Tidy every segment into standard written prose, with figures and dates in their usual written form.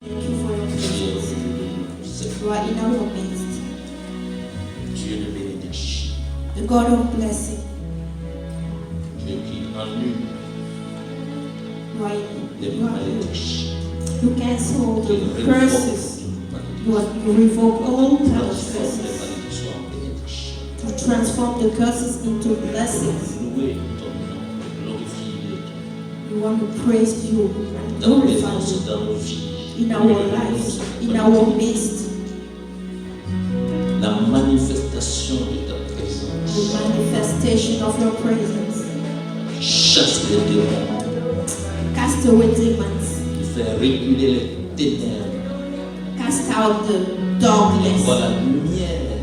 Thank you for your presence. You are in our midst. Dieu de bénédiction. The God of blessing. Dieu qui annule les You malédictions. You cancel Qui the révoque curses. les malédictions. You revoke all kinds of Transforme les curses. malédictions en bénédictions. To transform the curses into blessings. Louer ton nom, glorifier ton nom. We want to praise you and Dans nos glorify maisons, you dans nos vies. in our lives, in our midst. La manifestation de ta présence. The manifestation of your presence. Chasse les démons. Cast away demons. Qui fait reculer les ténèbres. Cast out the Envoie darkness. la lumière.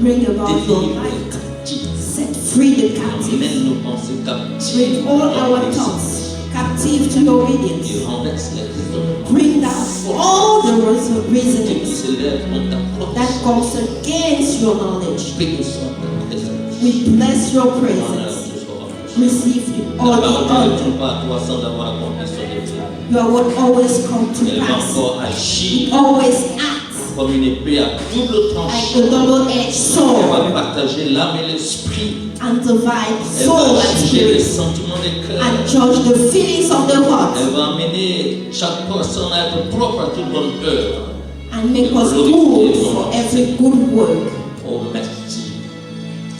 Bring about your Délivre les light. captifs. Set free the captives. Emmène nos pensées captives. Bring all our Obéissance. thoughts captive to your obedience. Et renverse les raisonnements. Bring down all the Qui reasonings s'élèvent contre ta that connaissance. comes against your knowledge. Bénissons ta présence. We bless your Honneur presence. te soit rendu. Receive all La the parole ne honor. retourne pas à toi sans avoir accompli son effet. Your word always comes to Elle va pass. encore agir It always acts comme une épée à double like tranchant. a double-edged Elle sword va partager l'âme et l'esprit. and divide Elle soul va and juger les spirit sentiments des cœurs. and judge the feelings of the heart Elle va amener chaque personne à être propre à toute bonne œuvre. and make us good for every good work. Oh, merci.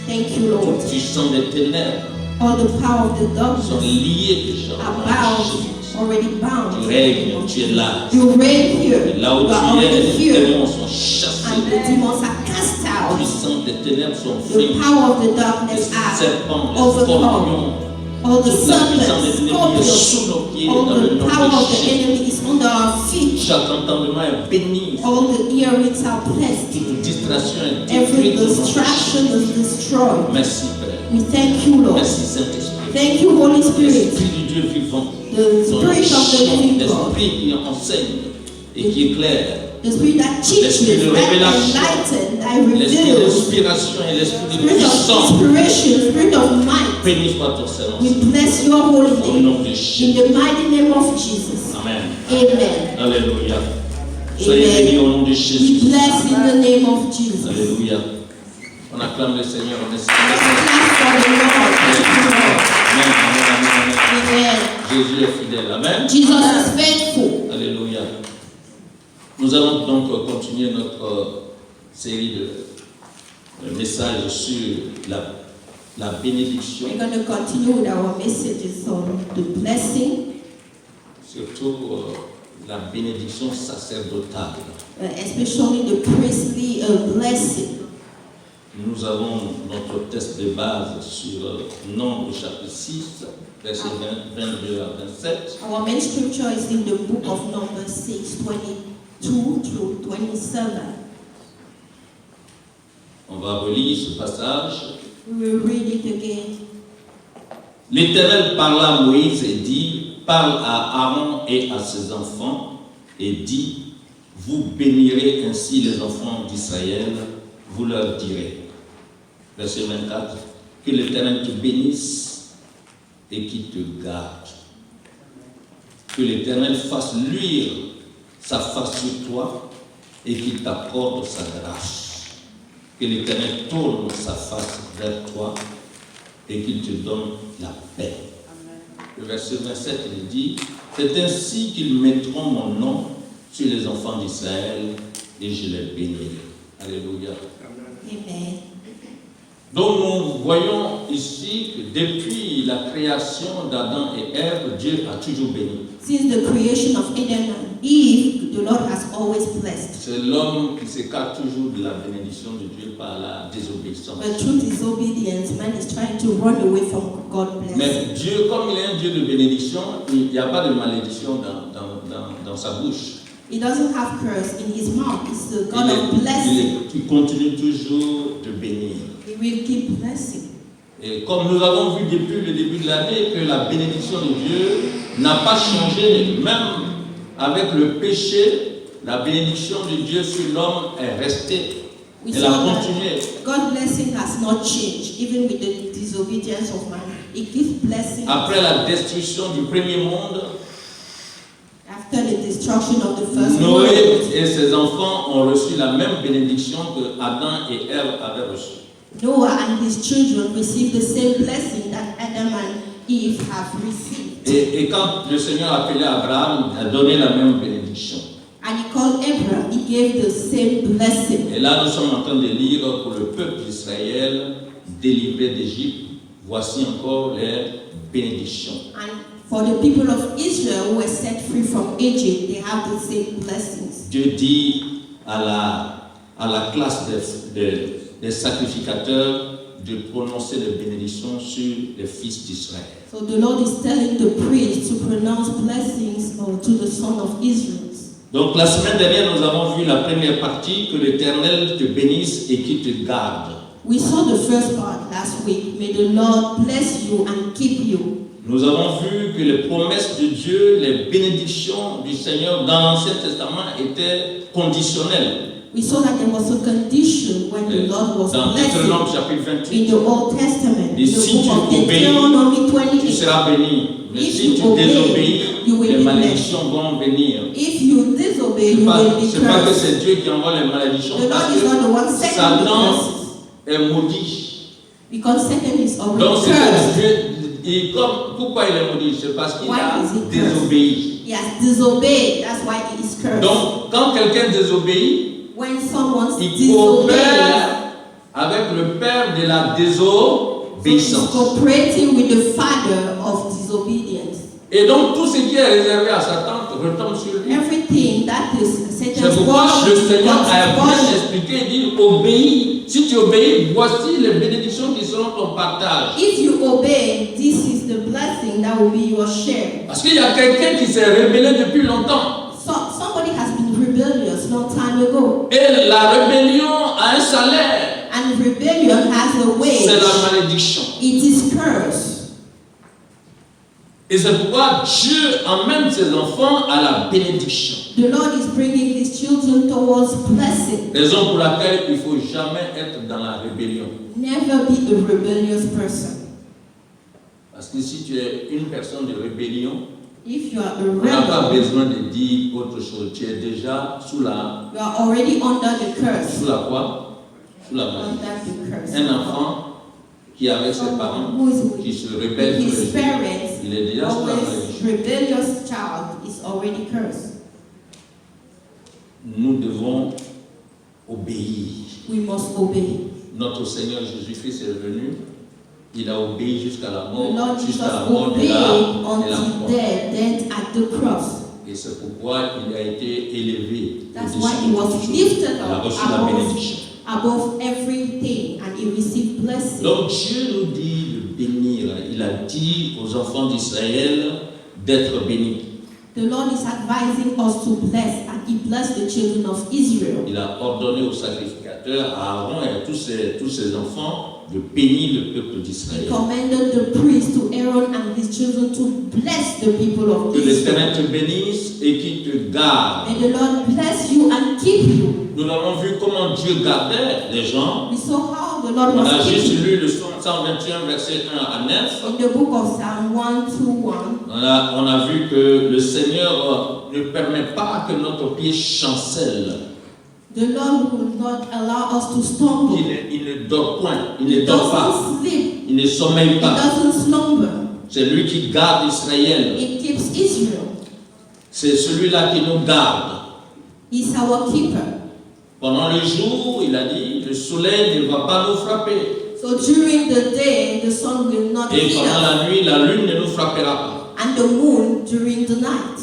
Thank you, Lord. Tout puissant des ténèbres All the power of the sont darkness liés déjà. are au nom de bound, Jésus. already Tu bound. règnes, tu es là. You reign here. Et là où You are tu es, already les here. démons sont chassés. And the demons are cast Les out. puissants des ténèbres sont The faites. power of the Les darkness are serpents, les overcome. scorpions. All the Toute la puissance serpents, des ennemis est scorpions, sous nos pieds all dans le the nom power de of the Jésus. enemy is under our feet. Chaque entendement est béni. All the earrings are blessed. Toute distraction est Every détruite au nom de distraction Jésus. is destroyed. Merci Père. We thank you, Lord. Merci Saint-Esprit. Thank you, Holy Spirit. L'Esprit du Dieu vivant. The Ton Spirit of the living God. L'Esprit qui enseigne et qui éclaire. The Spirit that teaches, L'esprit de that révélation. enlightens, that L'Esprit reveals. d'inspiration et l'Esprit de Spirit of puissance. inspiration, Spirit of might. Béni soit ton Seigneur. We bless your holy Au name. nom de In Jésus. the mighty name of Jesus. Amen. Amen. Alléluia. Soyez Amen. bénis au nom de We Jésus. bless in the name of Jesus. Alléluia. On acclame le Seigneur. Merci. Let's clap for the Lord. Thank you, Lord. Amen, amen, amen, amen. Amen. Jésus est fidèle. Amen. Jesus is faithful. Alléluia. Nous allons donc continuer notre série de messages sur la bénédiction, We're going to continue with our messages on the blessing, surtout la bénédiction sacerdotale. especially the priestly blessing. Nous avons notre texte de base sur Nombre chapitre 6, versets 22 à 27. Our main scripture is in the book of Numbers 6, 22 through 27. On va relire ce passage. We will read it again. L'Éternel parla à Moïse et dit, parle à Aaron et à ses enfants et dit, vous bénirez ainsi les enfants d'Israël, vous leur direz. Verset 24, que l'Éternel te bénisse et qu'il te garde. Que l'Éternel fasse luire sa face sur toi et qu'il t'accorde sa grâce. Que l'Éternel tourne sa face vers toi et qu'il te donne la paix. Amen. Le verset 27, il dit, c'est ainsi qu'ils mettront mon nom sur les enfants d'Israël et je les bénirai. Alléluia. Amen. Donc nous voyons ici que depuis la création d'Adam et Ève, Dieu a toujours béni. Since the creation of Adam and Eve, the Lord has always blessed. C'est l'homme qui s'écarte toujours de la bénédiction de Dieu par la désobéissance. But through disobedience, man is trying to run away from God's blessing. Mais Dieu, comme il est un Dieu de bénédiction, il n'y a pas de malédiction dans sa bouche. He doesn't have curse in his mouth. It's the God of blessing. Il continue toujours de bénir. He will keep blessing. Et comme nous avons vu depuis le début de l'année que la bénédiction de Dieu n'a pas changé, même avec le péché, la bénédiction de Dieu sur l'homme est restée. Elle a continué. God's blessing has not changed, even with the disobedience of man. He keeps blessing. Après la destruction du premier monde, After the destruction of the first Noé world, et ses enfants ont reçu la même bénédiction que Adam et Ève avaient reçue. Noah and his children received the same blessing that Adam and Eve have received. Et quand le Seigneur a appelé Abraham, il a donné la même bénédiction. And he called Abraham, he gave the same blessing. Et là, nous sommes en train de lire pour le peuple d'Israël, délivré d'Égypte, voici encore les bénédictions. And for the people of Israel who were set free from Egypt, they have the same blessings. Dieu dit à la classe des sacrificateurs de prononcer les bénédictions sur les fils d'Israël. So the Lord is telling the priest to pronounce blessings to the son of Israel. Donc la semaine dernière, nous avons vu la première partie, que l'Éternel te bénisse et qu'il te garde. We saw the first part last week. May the Lord bless you and keep you. Nous avons vu que les promesses de Dieu, les bénédictions du Seigneur dans l'Ancien Testament étaient conditionnelles. We saw that there was a condition when the Lord was Dans Deutéronome blessing chapitre 28, in the Old Testament. Et In the si book of tu obéis, Deuteronomy tu 28. seras béni. Mais If si you tu obey, désobéis, you will les be malédictions vont venir. If you disobey, Ce you n'est will be pas que cursed. c'est Dieu qui envoie les malédictions, The parce Lord is not the one que sending the Satan curses. est maudit. Because Satan is Donc already c'est que cursed. Dieu, pourquoi il est maudit? C'est parce qu'il Why a is he cursed? désobéi. He has disobeyed. That's why he is cursed. Donc quand quelqu'un désobéit, When someone il disobeys, coopère avec le père de la he's désobéissance. cooperating with the father of disobedience. Et donc tout ce qui est réservé à Satan retombe sur lui. Everything that is C'est Satan's pourquoi portion le Seigneur becomes a his bien portion. expliqué, il dit obéis. Si tu obéis, voici les bénédictions qui seront ton partage. If you obey, this is the blessing that will be your share. Parce qu'il y a quelqu'un qui s'est rébellé depuis longtemps. So somebody has been rebellious long time ago, Et la rébellion a un salaire. and rebellion has a C'est wage. la malédiction. It is curse. Et c'est pourquoi Dieu emmène ses enfants à la bénédiction. The Lord is bringing His children towards blessing. Raison pour laquelle il ne faut jamais être dans la rébellion. Never be a rebellious person. Parce que si tu es une personne de rébellion, If you are a on n'a pas rebel, besoin de dire autre chose. Tu es déjà sous la you are already under the curse. Sous la quoi? Sous la malédiction. Under the curse. Un enfant qui avec ses parents, Who is qui se with rebelle tous les his jours, parents, il est déjà sous la always malédiction. rebellious child is already cursed. Nous devons obéir. We must obey. Notre Seigneur Jésus-Christ est venu, il a obéi jusqu'à la The mort, Lord Jesus jusqu'à la mort de obeyed la until croix. death at the cross. Et c'est pourquoi il a été élevé. That's au-dessus why he de was toute chose. lifted Il a up reçu la bénédiction. above everything, and he received blessing. Donc Dieu nous dit de bénir. Il a dit aux enfants d'Israël d'être bénis. The Lord is advising us to bless, and He blessed the children of Israel. Il a ordonné aux sacrificateurs, à Aaron et à tous ses enfants, de bénir le peuple He d'Israël. commanded the priest to Aaron and his children to bless the people of Que Israel. l'Éternel te bénisse et qu'il te garde. May the Lord bless you and keep you. Nous avons vu comment Dieu gardait les gens. We saw how the Lord On a was juste keeping. lu le psaume 121, verset 1 à 9. In the book of Psalm 121, On a vu que le Seigneur ne permet pas que notre pied chancelle. the Lord will not allow us to stumble. Il ne dort point, il He ne dort pas, doesn't sleep. il ne sommeille He pas. doesn't slumber. C'est lui qui garde Israël. He keeps Israel. C'est celui-là qui nous garde. He's our keeper. Pendant le jour, il a dit, le soleil ne va pas nous frapper. So during the day, the sun will not Et hit pendant us, la nuit, la lune ne nous frappera pas. and the moon during the night.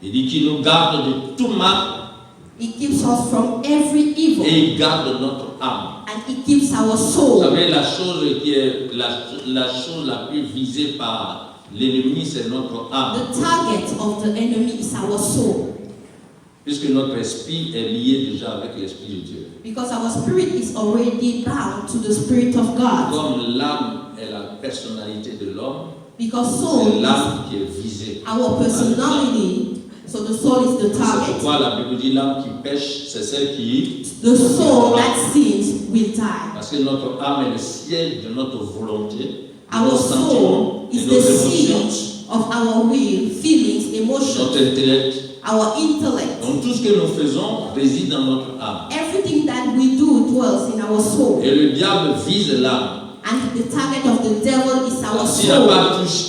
Il dit qu'il nous garde de tout mal He keeps us from every evil, et il garde notre âme. and He keeps our Vous soul. savez, la chose qui est la chose la plus visée par l'ennemi, c'est notre âme. The target of the enemy is our soul, Puisque notre esprit est lié déjà avec l'esprit de Dieu. because our spirit is already bound to the Spirit of God. Comme l'âme est la personnalité de l'homme, Because soul c'est is l'âme qui est visée. our personality, so the soul is the C'est target. pourquoi la Bible dit l'âme qui pêche, c'est celle qui... The soul that sins will die. Parce que notre âme est le siège de notre volonté, de Our nos soul sentiments et is nos the émotions siege of our will, feelings, emotions, notre intellect. our intellect. Donc tout ce que nous faisons réside dans notre âme. Everything that we do dwells in our soul. Et le diable vise l'âme. And the target of the devil is our S'il soul.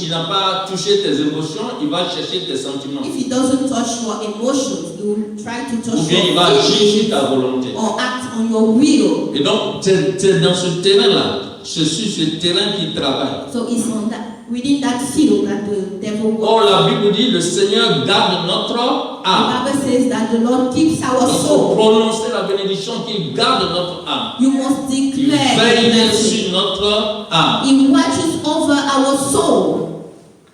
n'a pas touché tes émotions, il va chercher tes sentiments. If he doesn't touch your emotions, he will try to touch Ou bien il your va agir feelings sur ta volonté. or act on your will. Et donc, c'est dans ce terrain-là, c'est sur ce terrain qu'il travaille. So it's on that, within that field that the devil Or, works. la Bible dit, le Seigneur garde notre âme. The Bible says that the Lord keeps our Donc, pour soul. prononcer la bénédiction qu'il garde notre âme. You must Il declare the veille blessing. sur notre âme. He watches over our soul.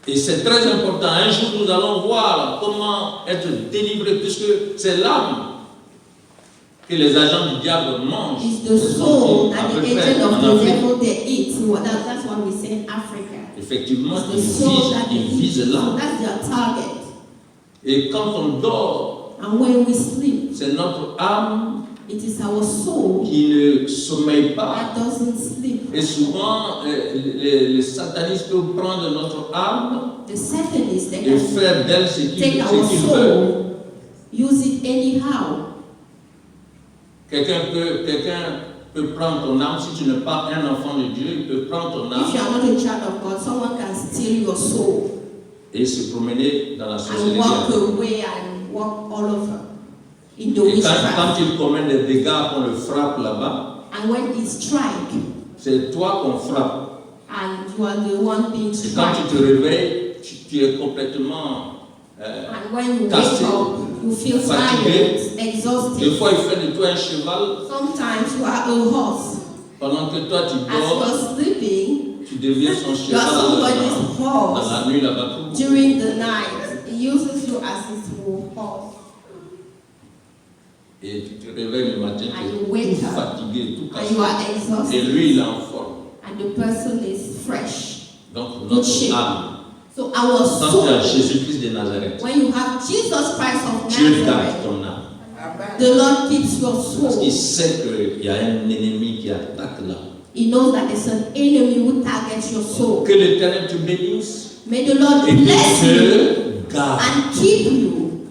Et c'est très important. Un jour, nous allons voir comment être délivré, puisque c'est l'âme que les agents du diable mangent. It's the soul À that peu the près agent en of the Afrique. devil they eat. So that's what we say in Africa. Effectivement, It's the soul that they il vise eat. So l'âme. that's their target. Et quand on dort, And when we sleep, c'est notre âme it is our soul qui ne sommeille pas. that doesn't sleep. Et souvent, les satanistes peuvent prendre notre âme The Satanists, they et can faire d'elle ce qu'ils take our veulent. soul, use it anyhow. Quelqu'un peut prendre ton âme. Si tu n'es pas un enfant de Dieu, il peut prendre ton If you âme are not a child of God, someone can steal your soul et se promener dans la and sorcellerie. walk away and walk all over in the Et quand witchcraft. il commet des dégâts, qu'on le frappe là-bas, And when he strike, c'est toi qu'on frappe. and you are the one being Et quand struck, tu te réveilles, tu es complètement... and when you wake cassé, up, you feel fatigué. tired, Des exhausted. fois, il fait de toi un cheval. Sometimes you are a horse. Pendant que toi, tu As dors, you're sleeping, tu deviens son you are cheval somebody's dans horse. la nuit là-bas. During the night, he uses you as his horse. Et tu te réveilles le matin, And tu you wake es tout up. fatigué, tout And you cassé. are Et exhausted. lui, il est en forme. And the person is fresh. Donc, Good shape. notre âme, So our quand tu as soul, Jésus-Christ de Nazareth, when you have Jesus Christ of Dieu garde Nazareth, ton âme. the Lord keeps your Parce qu'il soul. sait qu'il y a un ennemi qui attaque l'âme. He knows that there's an enemy who targets your soul. Que l'Éternel te bénisse May the Lord et bless qu'il you te garde. and keep you.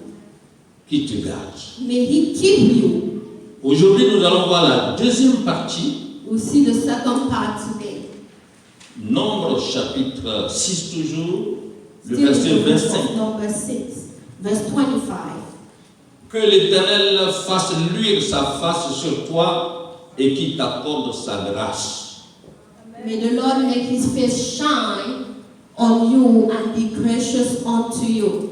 Qui te garde. May He keep you. Aujourd'hui, nous allons voir la deuxième partie, We'll see the second part today. Nombre chapitre 6 toujours, le Still verset in the book 25. of number 6, verse 25. Que l'Éternel fasse luire sa face sur toi et qu'il t'accorde sa grâce. May the Lord make His face shine on you and be gracious unto you.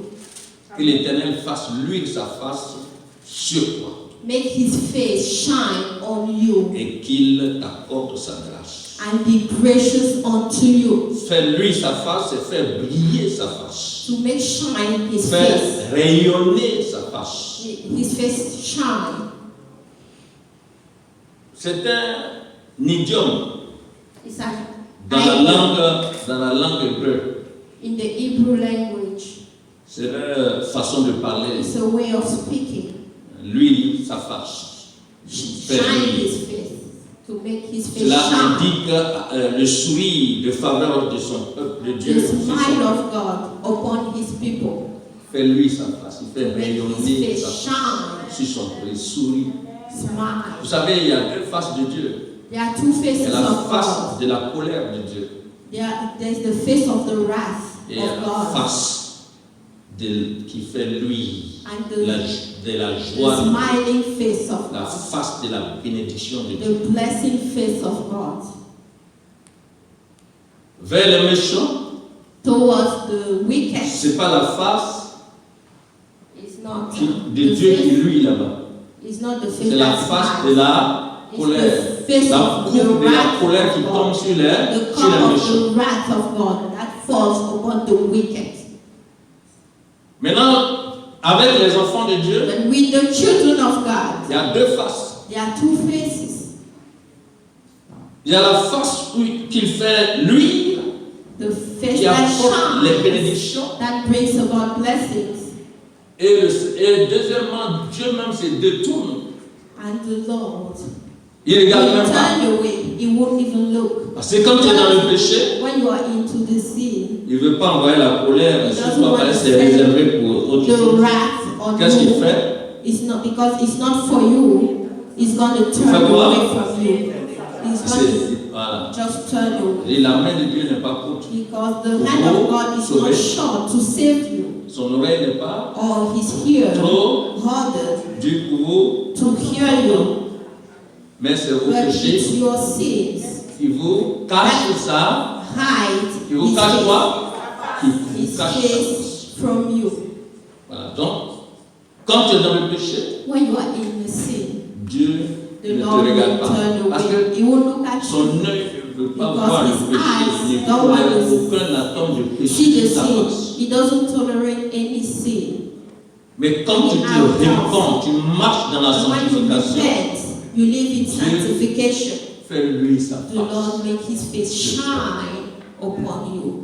Que l'Éternel fasse luire sa face sur toi Make His face shine on you et qu'il t'accorde sa grâce. and be gracious unto you. Faire luire sa face, c'est faire briller sa face. To make shine His Faire face. rayonner sa face. His face shine. C'est un idiome It's an dans la langue hébreu. in the Hebrew language. C'est leur façon de parler. It's a way of speaking. Lui, sa face. Faire Shine luire. His face. To make His face Cela shine. indique le sourire de faveur de son peuple, de Dieu. The smile of God upon His people. Fait lui sa face, il fait Make His rayonner sa face face shine. sur son il sourit. Vous Smile. savez, il y a deux faces de Dieu. There are two Il y faces a la of face God. de la colère de Dieu There's the face of the wrath et il y a of la God. face qui fait lui And de la the joie, smiling face of la God. face de la bénédiction de Dieu. The blessing face of God. Vers les méchants, Towards the wicked, c'est pas la face it's not de the Dieu qui face, lui là-bas. it's not the face C'est la that face de smiles. la It's colère. the face La of coupe the de la wrath colère qui of tombe God. sur The les cup of méchants. the wrath of God that falls upon the wicked. Maintenant, avec les enfants de Dieu, But with the children of God, il y a deux faces. there are two faces. Il y a la face qu'il fait lui, The face qui that apporte les shines, bénédictions. that brings about blessings, Et deuxièmement, Dieu même se détourne. and the Lord Il will regarde même pas. turn away. He won't even look. Parce que quand tu es dans le péché, When you are into the sin, il ne veut pas envoyer la colère, et surtout après c'est réservé pour autre the chose. wrath on Qu'est-ce qu'il you, fait? it's not because it's not for you. It's going to turn Fait quoi? away from you. It's going Voilà. to just turn away. Et la main de Dieu n'est pas courte. Because the hand of God is not short to save you, Son oreille n'est pas or His ear trop harder dure pour vous, to hear you. mais c'est vos But péchés it's your sins. qui vous cachent ça, Hide qui vous cachent quoi? Qui His vous cachent ça. face from you. Voilà. Donc, quand tu es dans le péché, When you are in the sin, Dieu the ne te Lord will regarde pas. turn Parce away. que He won't look at son you. œil ne veut pas Because voir le his péché. eyes Il ne don't tolère want to aucun atome de péché See the sur ta sin. face. He doesn't tolerate any sin. Mais quand tu te répands, tu marches dans la And when you sanctification, repent, you live in sanctification. fais-lui sa The face. Lord make His face shine upon you.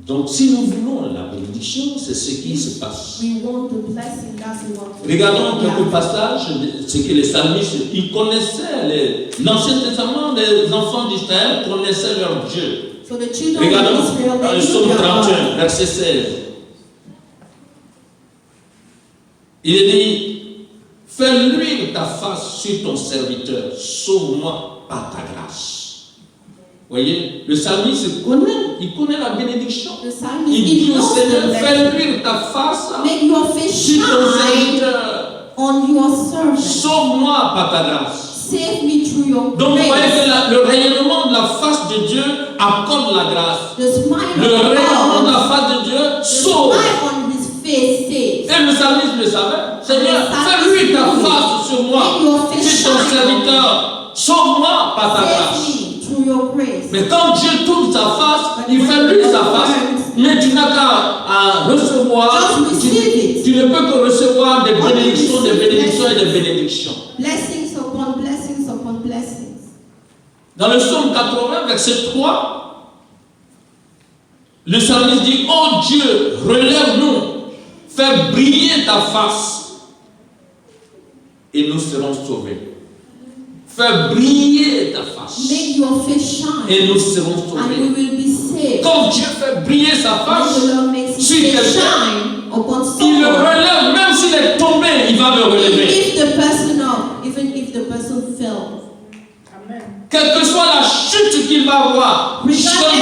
Donc, si nous voulons la bénédiction, c'est ce qui se passe. We want the blessing, that's what we Regardons want. quelques passages, ce que les psalmistes, ils connaissaient, l'Ancien Testament, les enfants d'Israël connaissaient leur Dieu. So the children Regardons of Israel, dans le they knew psaume their 31, God. verset 16. Il est dit, fais luire ta face sur ton serviteur, sauve-moi par ta grâce. Voyez, le psalmiste il connaît la bénédiction. The psalmist, Il he dit au knows Seigneur, the fais blessing. luire ta face Make your face sur ton shine serviteur, on your servant. sauve-moi par ta grâce. Save me through your Donc vous voyez grace. que le rayonnement de la face de Dieu accorde la grâce. The smile Le of rayonnement de God, la face de Dieu the sauve. smile on His face saves. Et le psalmiste le savait. Seigneur, fais luire ta face sur moi, sur ton serviteur. Sauve-moi par ta grâce. Save me through your grace. Mais quand Dieu tourne sa face, il fait luire sa face, mais tu n'as qu'à recevoir. Tu ne peux que recevoir des bénédictions, des bénédictions et des bénédictions. Blessings upon blessings upon blessings. Dans le psaume 80, verset 3, le psalmiste dit, oh Dieu, relève-nous, fais briller ta face et nous serons sauvés. Fais briller ta face Make your face shine, et nous serons and we sauvés. will be saved. Quand Dieu fait briller sa When face, the Lord makes His sur face quelqu'un, shine upon il le someone, relève, même s'il est tombé, il va le relever. lift the person up, even if the person fell. Quelle que soit la chute qu'il va avoir, quand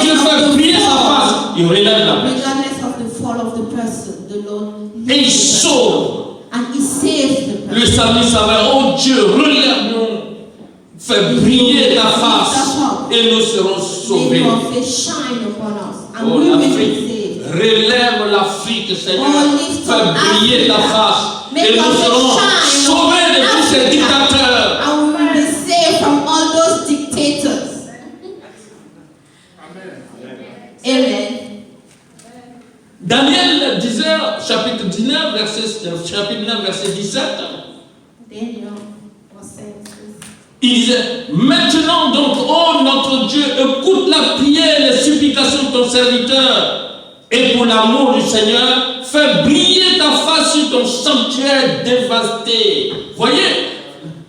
Dieu fait briller sa face, il relève la personne. Regardless of the fall of the person, the Lord Et il lifts the person sauve. and He saves the Le person. psalmiste savait, oh Dieu, relève-nous, fais briller ta face et nous serons Make sauvés. your face shine upon us, and Oh we will be l'Afrique, saved. relève l'Afrique, Seigneur, Oh, lift up fais briller ta Africa. face Make et your nous face serons shine sauvés de on tous ces Africa. dictateurs. And we will be saved from all those dictators. Amen. Daniel disait, chapitre 9, verset 17, Daniel was saying this. il disait, maintenant donc, oh notre Dieu, écoute la prière et les supplications de ton serviteur, et pour l'amour du Seigneur, fais briller ta face sur ton sanctuaire dévasté. Voyez,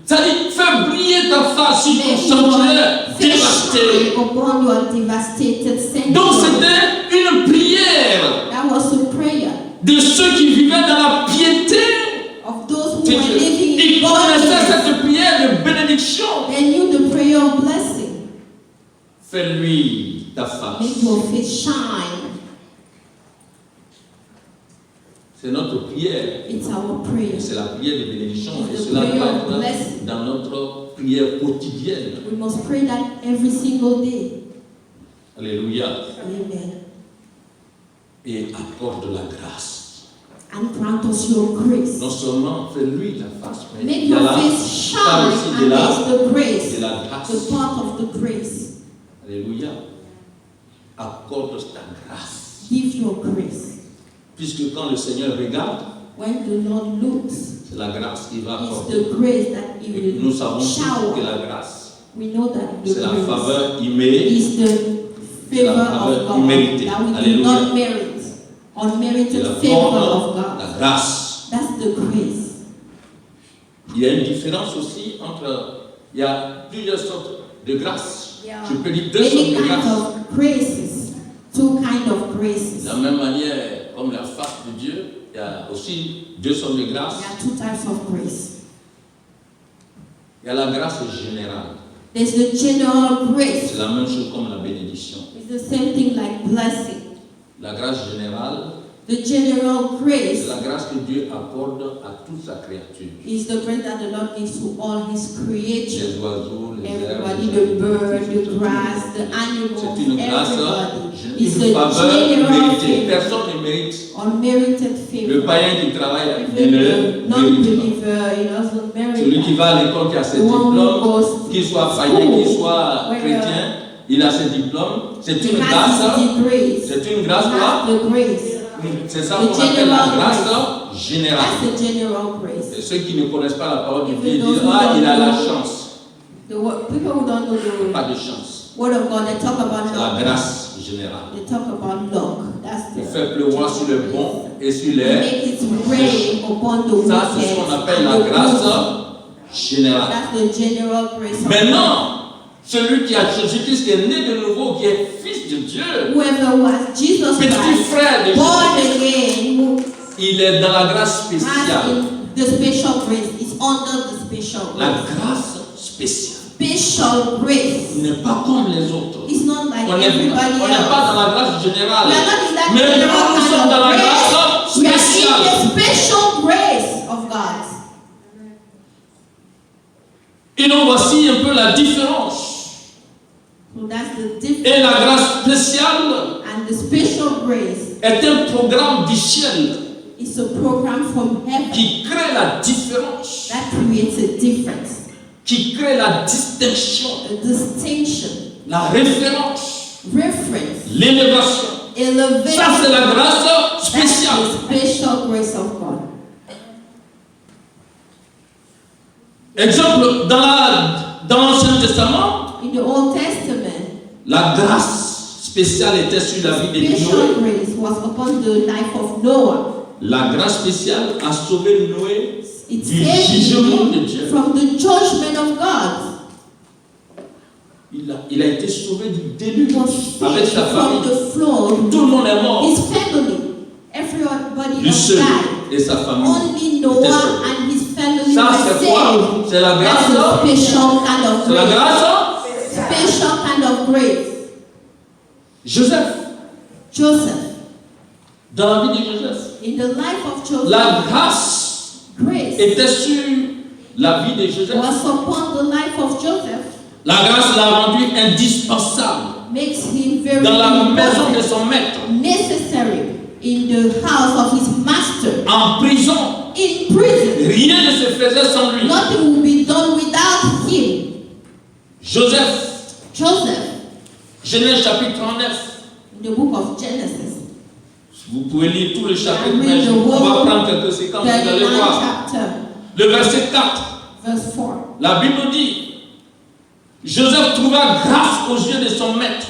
ça dit, fais briller ta face sur ton sanctuaire dévasté. Upon your devastated sanctuary. Donc c'était une prière That was a prayer de ceux qui vivaient dans la piété. of those who were living Ils in connaissaient godliness. cette prière de bénédiction. They knew the prayer of blessing. Fais-lui ta face. Make your face shine. C'est notre prière. It's our prayer. C'est la prière de bénédiction. Et It's the cela prayer doit of être blessing. dans notre prière quotidienne. We must pray that every single day. Alléluia. Amen. Et accorde la grâce. And grant us your grace. Non seulement fais-lui ta face, mais Make il y a your là, face parle shine, aussi de and la, it's the grace, de la the grâce. part of the grace. Alléluia. Accorde ta grâce. Give your grace. Puisque quand le Seigneur regarde, When the Lord looks, c'est la grâce qu'il va it's accorder. the grace that He Et nous will savons tous que shower. la grâce, We know that the c'est la grace faveur immérée. is the favor la faveur of God imméritée. that we do Alléluia. not merit. C'est Unmerited la favor forme, of God. la grâce. That's the grace. Il y a une différence aussi entre il y a plusieurs sortes de grâces. There Je are peux dire deux sortes many de kinds grâces. of graces, two kinds of De graces. la même manière, comme la face de Dieu, il y a aussi deux sortes de grâces. There are two types of grace. Il y a la grâce générale. There's the general grace. C'est la même chose comme la bénédiction. It's the same thing like blessing. La grâce générale, The general c'est grace la grâce que Dieu accorde à toute sa créature. is the grace that the Lord gives to all His creation. Les oiseaux, les herbes, Everybody, les the bird, the grass, the C'est animals, une grâce, everybody. It's une a faveur general méritée. favor, Personne ne mérite. unmerited Le favor. païen qui travaille ne Even le the mérite non-believer, he doesn't pas. merit Celui qui that. va à l'école, qui a ses The one who diplômes, goes qu'il soit to païen, qu'il school, soit whether chrétien, il a ses diplômes. C'est he une has grâce. his degrees, C'est une he grâce quoi? has the grace. C'est ça The qu'on appelle la general grâce générale. That's the general grace. Et ceux qui ne connaissent pas la parole de Dieu Even those disent who ah, don't il a la know. chance. People who don't know the Pas de chance. word of God, they talk about C'est la luck. grâce générale. They talk about luck. That's Il the fait pleuvoir sur le bon et sur He les. make it rain upon the Ça, c'est ce qu'on wicked appelle la and the grâce good. générale. That's the general grace of Maintenant, celui qui a Jésus-Christ, qui est né de nouveau, qui est fils de Dieu, whoever was Jesus petit Christ, frère de born Jésus, again, who il est dans la grâce has spéciale. in the special grace, is under the special La grace. grâce spéciale. Special grace. Il n'est pas comme les autres. It's not like On n'est everybody pas else. dans la grâce générale. We are not in that Mais general nous sommes kind dans of la grace. grâce We are in spéciale. the special grace of God. Et donc voici un peu la différence. So that's the Et difference. la grâce spéciale And the special grace est un programme du ciel is a program from heaven qui crée la différence, that creates a difference, qui crée la distinction, a distinction, la référence, reference, l'élévation. elevation. Ça, c'est la grâce That's spéciale. the special grace of God. Exemple, dans l'Ancien Testament, In the Old Testament, la grâce spéciale était sur la vie de Noé. special grace was upon the life of Noah. La grâce spéciale a sauvé Noé It du saved jugement de him Dieu. from the judgment of God. Il a été sauvé du He déluge was avec saved sa from famille. the flood. Tout le monde est mort. His family, everybody Lui else seul died. et sa famille. Only était Noah sauvé. and his family Ça, were c'est saved. quoi? C'est la grâce. That's a special kind of C'est la grace. grâce. Special kind of grace. Joseph, Joseph, dans la vie de Joseph, in the life of Joseph, la grâce grace était sur la vie de Joseph. was upon the life of Joseph, La grâce l'a rendu indispensable makes him very dans la maison de important, son maître, necessary in the house of his master, en prison. in prison. Rien ne se faisait sans lui. Nothing will be done without him. Joseph, Joseph, Genèse chapitre 39. in the book of Genesis, Vous pouvez lire tout le chapitre, And mais read the on va whole prendre quelques séquences, vous allez 39 voir. chapter, Le verset 4, verse 4. la Bible dit, Joseph trouva grâce aux yeux de son maître,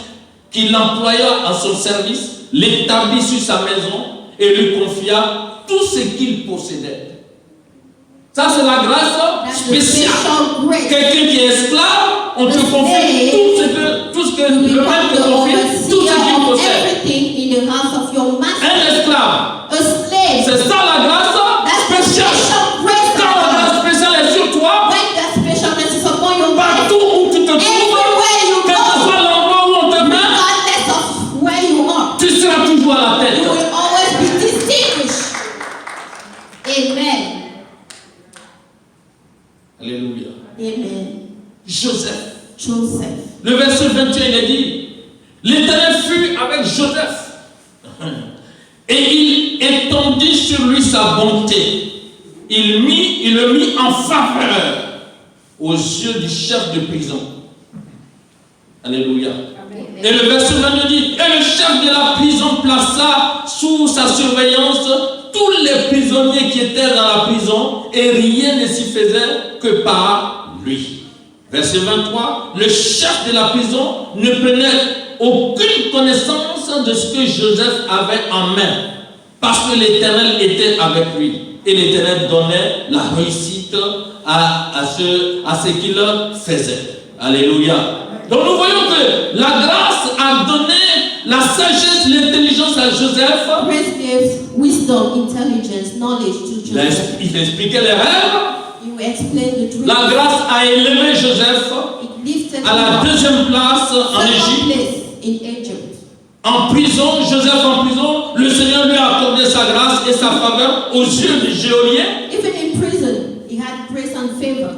qui l'employa en son service, l'établit sur sa maison et lui confia tout ce qu'il possédait. Ça, c'est la grâce That's the spéciale. special grace. Quelqu'un qui est esclave, on te The confie slave tout ce que to le become maître te the confie, tout ce qu'il overseer of possède. everything in the house of your master. Un esclave, A slave. c'est ça la grâce That's the spéciale. special grace of Quand la God. grâce spéciale est sur toi, When that special grace is upon your life, partout où tu te trouves, everywhere you quel que go, soit l'endroit où on te met, regardless of where you are, tu seras toujours à la you tête. will always be distinguished. Amen. Alléluia. Amen. Joseph. Joseph. Le verset 21, il est dit, l'Éternel fut avec Joseph et il étendit sur lui sa bonté. Il le mit en faveur aux yeux du chef de prison. Alléluia. Et le verset 22 dit, et le chef de la prison plaça sous sa surveillance tous les prisonniers qui étaient dans la prison et rien ne s'y faisait que par lui. Verset 23, le chef de la prison ne prenait aucune connaissance de ce que Joseph avait en main parce que l'Éternel était avec lui. et l'Éternel donnait la réussite à ce qu'il faisait. Alléluia. Donc nous voyons que la grâce a donné la sagesse, l'intelligence à Joseph. Grace gives wisdom, intelligence, knowledge to Joseph. Il expliquait les rêves. You explain the dream. La grâce a élevé Joseph It lifted à la him up. deuxième place en Second Égypte. place in Egypt. En prison, Joseph en prison, le Seigneur lui a accordé sa grâce et sa faveur aux yeux du geôlier. Even in prison, he had grace and favor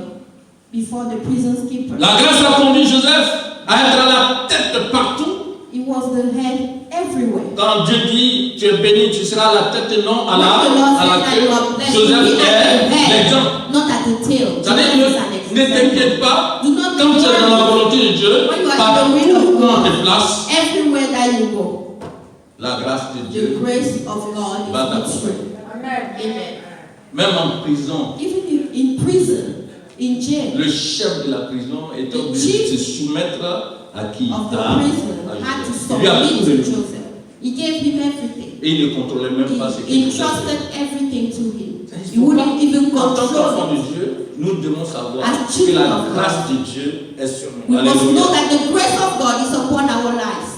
before the prison keeper. La grâce a conduit Joseph à être à la tête partout. He was the head everywhere. Quand Dieu dit, tu es béni, tu seras à la tête, non à When the Lord la says that you are queue. blessed, Joseph be at est the head, l'exemple. not at the tail. Vous savez, Joseph is an ne example. t'inquiète pas, Do not be quand tu es dans la worried. volonté de Dieu, When you are in the partout will of où on God, te place, everywhere that you go, la grâce de the Dieu. grace of God is Va with you. Amen. Même en prison, Even if in prison, in jail, le chef de la prison est The obligé de chief se soumettre à qui? of the À prison had to Joseph. Il lui a tout submit to donné. Joseph. He gave him everything. Et il ne contrôlait même pas ce He qu'il faisait. entrusted everything to him. Il He faut pas- wouldn't even En tant qu'enfant control. de Dieu, nous devons savoir As que children la of God, grâce de Dieu est sur nous. We must Alléluia. know that the grace of God is upon our lives.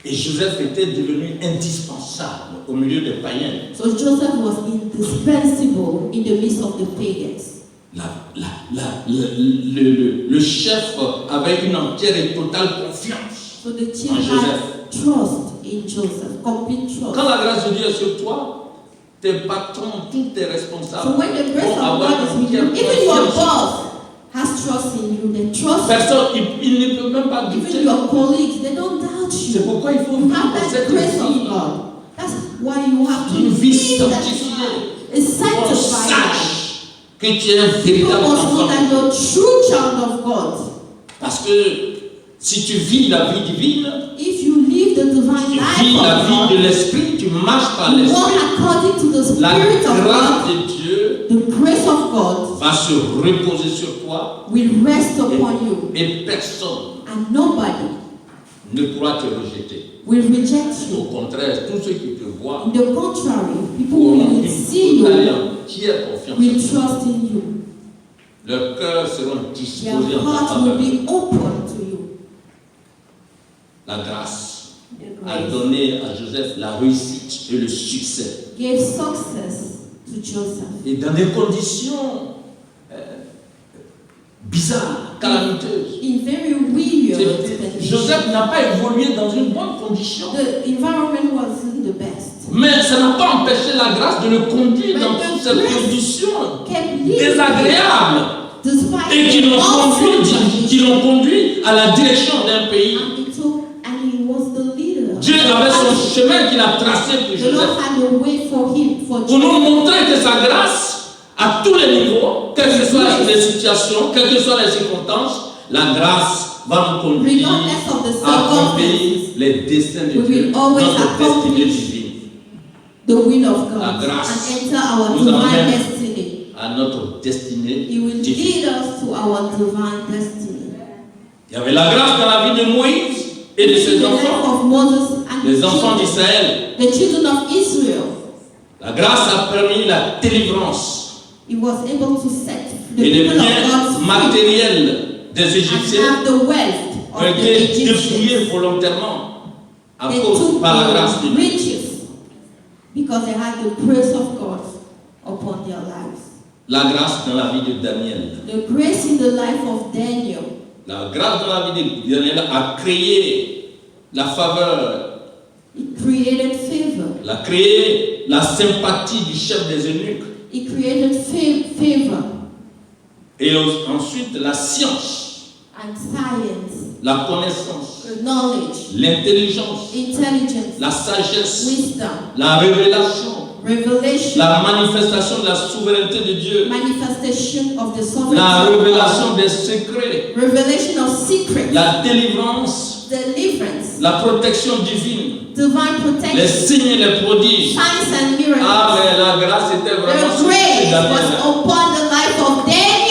Et Joseph était devenu indispensable au milieu des païens. So Joseph was indispensable in the midst of the pagans. Le chef avait une entière et totale confiance. So the chief En had Joseph. trust in Joseph, complete trust. Quand la grâce de Dieu est sur toi, tes patrons, tous tes responsables So when the grace vont of avoir God is une with you, entière even your confiance. boss has trust in you. They trust you. Personne, il ne peut même pas Even douter. your colleagues, they don't doubt C'est you. pourquoi il faut You vivre have that cette grace in vie. God. That's why you have to Une vie live that sanctifiée. life. A On sanctified life. sache que tu es un People véritable must know enfant. that you're a true child of God. Parce que si tu vis la vie divine, If you live the divine tu life vis la of vie de God, l'esprit, tu marches par you walk l'esprit. according to the La Spirit of grâce God. de Dieu The grace of God va se reposer sur toi will rest upon you, et personne and nobody ne pourra te rejeter. will reject Au you. contraire, tous ceux qui te voient On the contrary, people who auront will une see totale et you entière confiance. will trust in you. Leurs cœurs seront Their disposés en ta hearts will faveur. be open to you. La grâce The a grace donné à Joseph la réussite et le succès. gave success to Joseph. Et dans des conditions bizarres, calamiteuses. In very weird Joseph conditions. n'a pas évolué dans une bonne condition. The environment wasn't the best. Mais ça n'a pas empêché la grâce de le conduire dans toutes ces conditions Kept living désagréables despite et qui the l'ont conduit à la direction d'un pays. And he was the leader. Dieu avait son chemin qu'il a tracé pour The Lord Joseph. had a way for him, for Pour nous Joseph. montrer que sa grâce, à tous les niveaux, quelles que soient les situations, quelles que soient les circonstances, la grâce va nous conduire Regardless of the à accomplir circumstances, les desseins de we Dieu, will always notre destinée accomplish divine, the will of God La grâce and enter our nous divine amène destiny. à notre destinée He will divine. lead us to our divine destiny. Il y avait la grâce dans la vie de Moïse et de In ses the life enfants, of Moses and les the enfants children, d'Israël. the children of Israel, La grâce a permis la délivrance he was able to set the et les people of biens God free matériels des and Égyptiens have the wealth ont of the été Egyptians. dépouillés volontairement à They cause took par la grâce de the Dieu. riches because they had the grace of God upon their lives. La grâce dans la vie de Daniel. The grace in the life of Daniel. La grâce dans la vie de Daniel a créé la faveur, It created favor. a créé la sympathie du chef des eunuques. It created favor Et ensuite la science, and science, la connaissance, knowledge, l'intelligence, intelligence, la sagesse, wisdom, la révélation, revelation, la manifestation de la souveraineté de Dieu, manifestation of the la sovereignty of God, révélation des secrets, revelation of secrets, la délivrance, deliverance, la protection divine, divine les protection, signes et les prodiges. signs and miracles. Ah, mais la grâce était vraiment The sur grace Daniel. was upon the life of Daniel.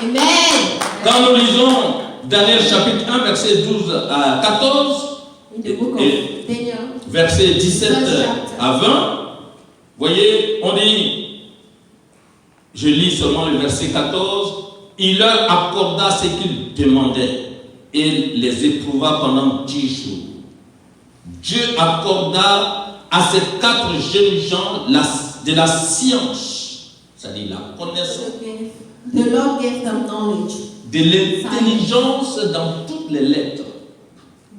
Amen. Quand nous lisons Daniel chapitre 1, verset 12 à 14, In the book of et Daniel, versets 17 à 20, voyez, on dit, je lis seulement le verset 14, il leur accorda ce qu'ils demandaient et les éprouva pendant 10 jours. Dieu accorda à ces 4 jeunes gens de la science, c'est-à-dire la connaissance, the Lord gave them knowledge, de l'intelligence dans toutes les lettres,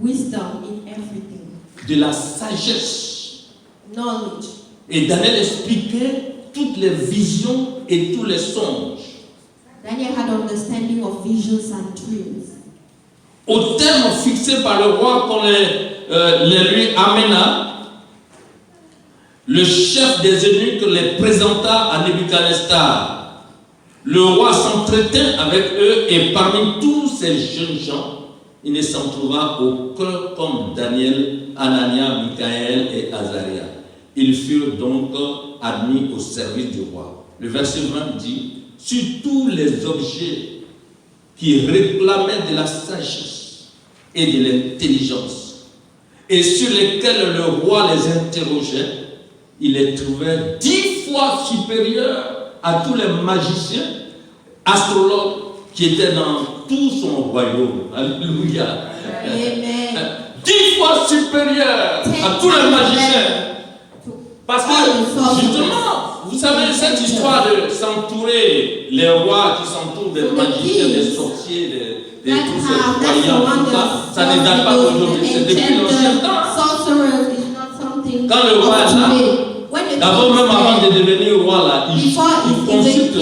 wisdom in everything, de la sagesse. knowledge. Et Daniel expliquait toutes les visions et tous les songes. Daniel had understanding of visions and dreams. Au terme fixé par le roi qu'on les lui amena, le chef des eunuques les présenta à Nebuchadnezzar. Le roi s'entretint avec eux et parmi tous ces jeunes gens, il ne s'en trouva aucun comme Daniel, Anania, Michaël et Azaria. Ils furent donc admis au service du roi. Le verset 20 dit, sur tous les objets qui réclamaient de la sagesse et de l'intelligence, et sur lesquels le roi les interrogeait, il les trouvait 10 fois supérieurs à tous les magiciens, astrologues qui étaient dans tout son royaume. Alléluia. Amen. 10 fois supérieurs à tous les magiciens. Parce que, justement, vous savez, cette histoire de s'entourer, les rois qui s'entourent des magiciens, des sorciers, de tous ces croyants, tout ça, ça ne date pas d'aujourd'hui, c'est depuis l'ancien temps. Quand le roi est là, d'abord même avant de devenir roi, là, il consulte.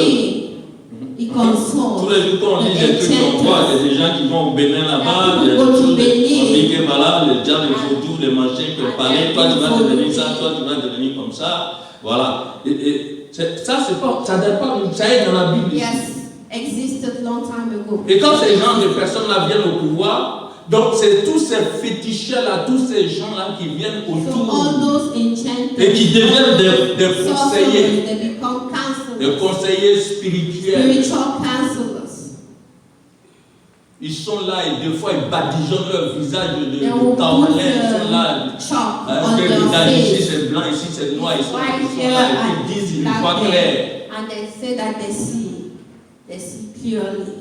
Tous les jours, quand on lit des trucs qu'on voit, il y a des gens qui vont au Bénin là-bas, des choses, on dit que voilà, les gens, les vaudous, les machins que parler, toi tu vas devenir ça, toi tu vas devenir comme ça, voilà. Et ça, c'est pas, ça date pas, ça est dans la Bible. Yes, existed long time ago. Et quand ces gens de personnes-là viennent au pouvoir, donc c'est tous ces féticheurs-là, tous ces gens-là qui viennent autour et qui deviennent des conseillers. Des conseillers spirituels. Ils sont là et des fois ils badigeonnent leur visage de tamalin. Ils sont là. Le visage ici c'est blanc, ici c'est noir. Ils sont là et puis ils disent une voix claire. And they say that they see clearly.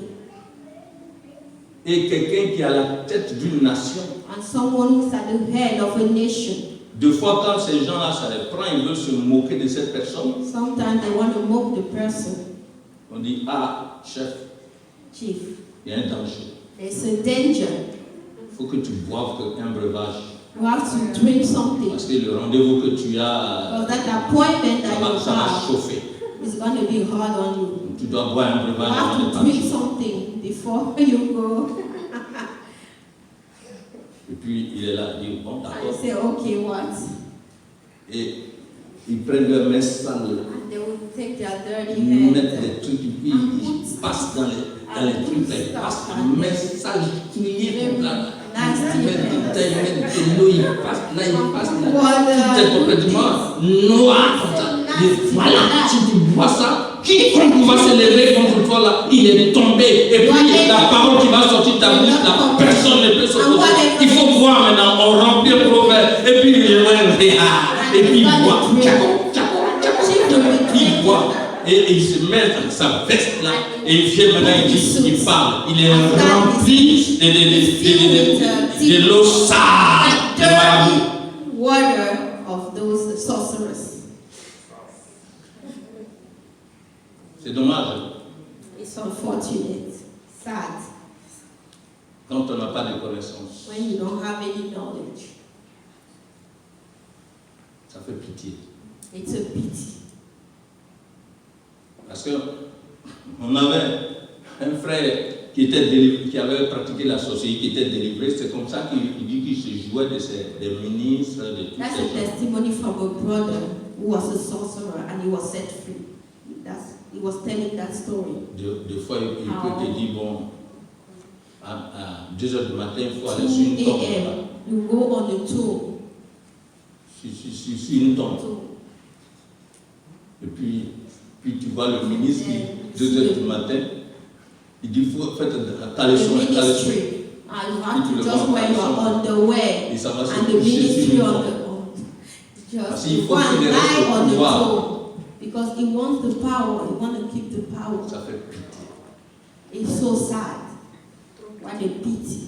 Et quelqu'un qui est à la tête d'une nation. And someone who's at the head of a nation. Deux fois, quand ces gens-là, ça les prend, ils veulent se moquer de cette personne. Sometimes they want to mock the person. On dit, ah, chef, Chief, il y a un danger. there's a danger. Il faut que tu boives un breuvage. You have to drink something. Parce que le rendez-vous que tu as, Because that appointment that you ça va have chauffer. is going to be hard on you. Tu dois boire un You breuvage avant have de to partir. drink something before you go. Et puis il est là, il dit, bon, And d'accord. you say, okay, what? Et ils prennent leur main sale, And they will take their dirty ils mettent hands. des trucs, puis ils passent dans les trucs, ils passent la main sale, crier comme là. Ils mettent du thé, ils mettent de l'eau, ils passent là, ils passent là. Tout est complètement noir comme ça. Et voilà, si tu bois ça, quiconque va se lever contre toi là, il est tombé. Et puis la parole qui va sortir de ta bouche là, personne ne peut s'opposer. Il faut boire maintenant, on remplit le proverbe. Et puis il boit. Il boit. Et il se met dans sa veste là. Et il vient maintenant, il parle. Il est rempli de l'eau sale. De marabout. Water of those sorcerers. C'est dommage. It's unfortunate, sad, Quand on n'a pas de connaissances, when you don't have any knowledge. ça fait pitié. It's a pity. Parce que on avait un frère qui avait pratiqué la sorcellerie, qui était délivré. C'est comme ça qu'il dit qu'il se jouait des ministres, de tout That's ces a gens. testimony from a brother who was a sorcerer and he was set free. He was telling that story. Des fois, il peut te dire, bon, à 2 heures du matin, il faut aller sur une 2 tombe. a.m. You go on the tomb. Sur une tombe. Et puis tu vois le ministre qui, 2 heures du matin, il dit, il faut faire ta leçon, ta leçon. You have to just when you are on the way Et ça va se and the coucher sur ministry une on tombe. the Parce just qu'il faut go and qu'il lie reste on au the pouvoir. throne because he wants the power. He wants to keep the power. Ça fait pitié. It's so sad. What a pity.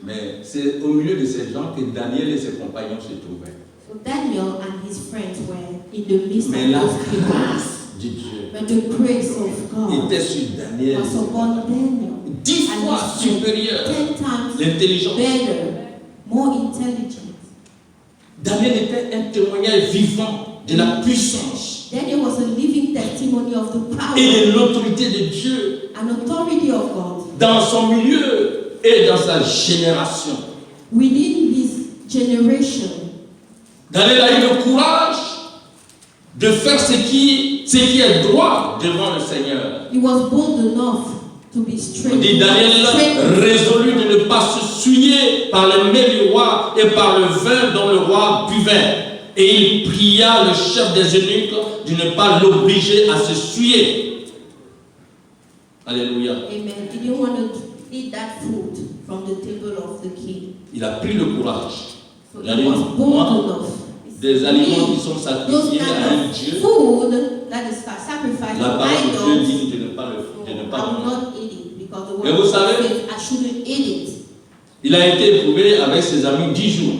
Mais c'est au milieu de ces gens que Daniel et ses compagnons se trouvaient. So Daniel and his friends were in the midst Mais of la those people. grâce de Dieu But the grace of God était sur Daniel. was upon Daniel. 10 fois supérieur. 10 times L'intelligence. better, more intelligent. Daniel était un témoignage vivant de la puissance Daniel was a living testimony of the power et de l'autorité de Dieu and authority of God dans son milieu et dans sa génération. within his generation. Daniel a eu le courage de faire ce qui est droit devant le Seigneur. He was bold enough to be On straight. dit Daniel résolu de ne pas se souiller par le mets du roi et par le vin dont le roi buvait. Et il pria le chef des eunuques de ne pas l'obliger à se souiller. Alléluia. Amen. He didn't want to eat that food from the table of the king. Il a pris le courage. So Il a dit, he was bold moi, enough. des aliments qui sont Those sacrifiés à un kind Dieu, of food that is sacrificed la to parole de Dieu idols, dit de ne pas le de ne I pas will manger. not eat it because the Et word vous savez, says I shouldn't eat it. Il a été éprouvé avec ses amis 10 jours.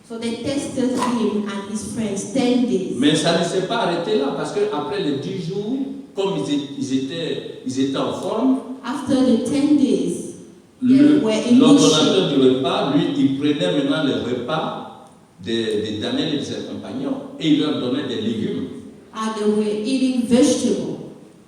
So they tested him and his friends 10 days. Mais ça ne s'est pas arrêté là, parce qu'après les 10 jours, comme ils étaient en forme, After the 10 days, they were in good shape. l'ordonnateur du repas, lui, il prenait maintenant le repas de Daniel et de ses compagnons, et il leur donnait des légumes. And they were eating vegetables.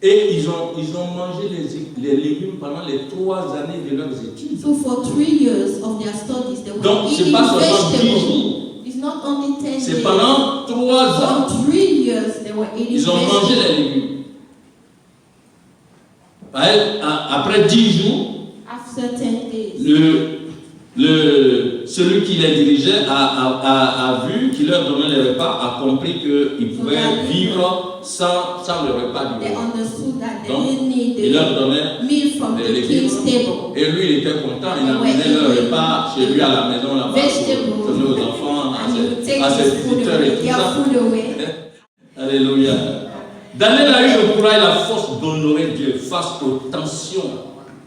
Et ils ont mangé les légumes pendant les 3 années de leurs études. So for 3 years of their studies, they were Donc, ce eating n'est pas seulement 10 vegetables. jours, It's not only 10 c'est days. pendant 3 ans. For 3 years, they were eating Ils ont mangé vegetables. les légumes. Après 10 jours, After 10 days, celui qui les dirigeait a vu, qui leur donnait les repas, a compris qu'ils pouvaient vivre sans le repas du they roi. understood that they Donc, didn't need il leur the donnait meal from des the légumes. king's table. Et lui, il était content, il amenait leur repas chez lui à la maison là-bas pour donner aux enfants, And you take à ses his food visiteurs et away, tout their ça. food away. Alléluia. Daniel a eu le courage et la force d'honorer Dieu face aux tensions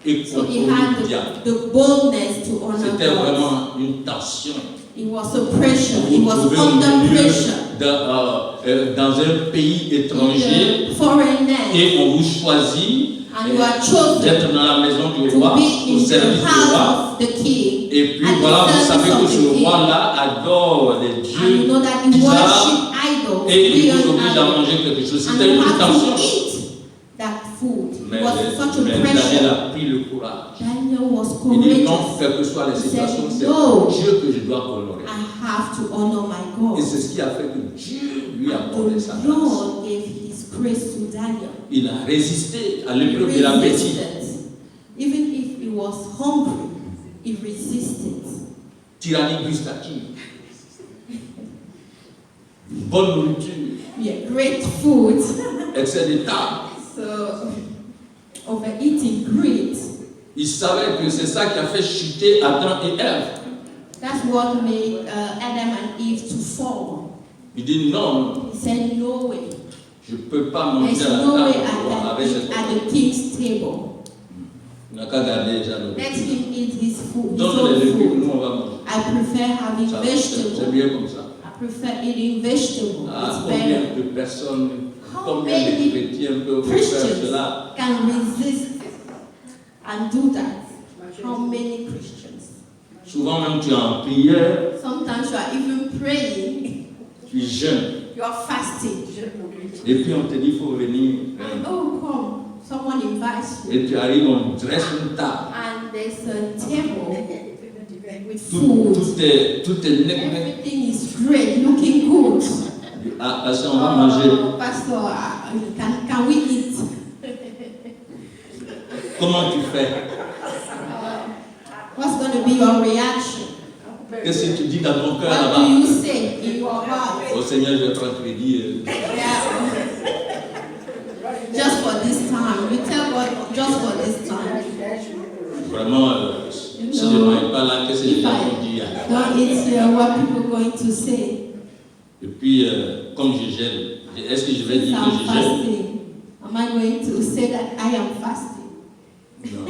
et So he contrôles had du diable. the boldness to honor C'était God. vraiment une tension. It was a pressure. Vous It vous was trouvez au under milieu pressure. dans un pays étranger In a foreign land. et on vous choisit And you are chosen d'être dans la maison du to roi, be au in service the du roi. house of the king. Et puis at the voilà, vous savez service que of ce the king. roi-là adore les And you dieux know that he bizarres worship idols. et il beyond vous oblige à idols. manger quelque chose. And C'était you une have tension. to eat that food. Mais, It was such a mais Daniel pressure. a pris le courage. Daniel was Il dit non, courageous. quelles que soient les He situations, said, c'est no. Dieu que je dois honorer. I have to honor my God. Et c'est ce qui a fait que Dieu lui a accordé sa The grâce. Lord gave his grace to Daniel. Il a résisté à He l'épreuve de l'appétit. resisted. Even if he was hungry, he resisted. Tyrannie gustative. Bonne nourriture. Yeah, great food. Excès d'état. So, overeating, greed. Il savait que c'est ça qui a fait chuter Adam et Ève. That's what made Adam and Eve to fall. Il dit non, He said, no way. je ne peux pas manger There's à la no way table I du roi can avec eat cette at the king's table. Il n'a qu'à garder déjà nos Let légumes. him eat his food, his Donne own les légumes, food. nous on va manger. I prefer having Ça, C'est vegetables. mieux comme ça. I prefer eating vegetables. Ah, It's combien better. de personnes, How combien de many chrétiens peuvent faire Christians cela? can resist and do that? How many Christians? Souvent même tu es en prière, Sometimes you are even praying, tu jeûnes. you are fasting. Et puis on te dit il faut venir. And oh, come, someone invites you. Et tu arrives, on dresse une table. And there's a table with Tout, food. tout est net. Everything is great, looking good. Ah, parce qu'on va manger. Oh, Pastor, can we eat? Comment tu fais? What's going to be your reaction? Qu'est-ce que tu dis dans ton cœur What do là-bas? you say in your heart? Au Seigneur, je vais prendre crédit. Yeah. Just for this time. You tell God, just for this time. Vraiment, si le vent n'est pas là, qu'est-ce que les gens vont dire? Don't eat what people are going to say. Et puis, comme je gêne, est-ce que je vais dire que I'm je gêne? fasting. Am I going to say that I am fasting? Non.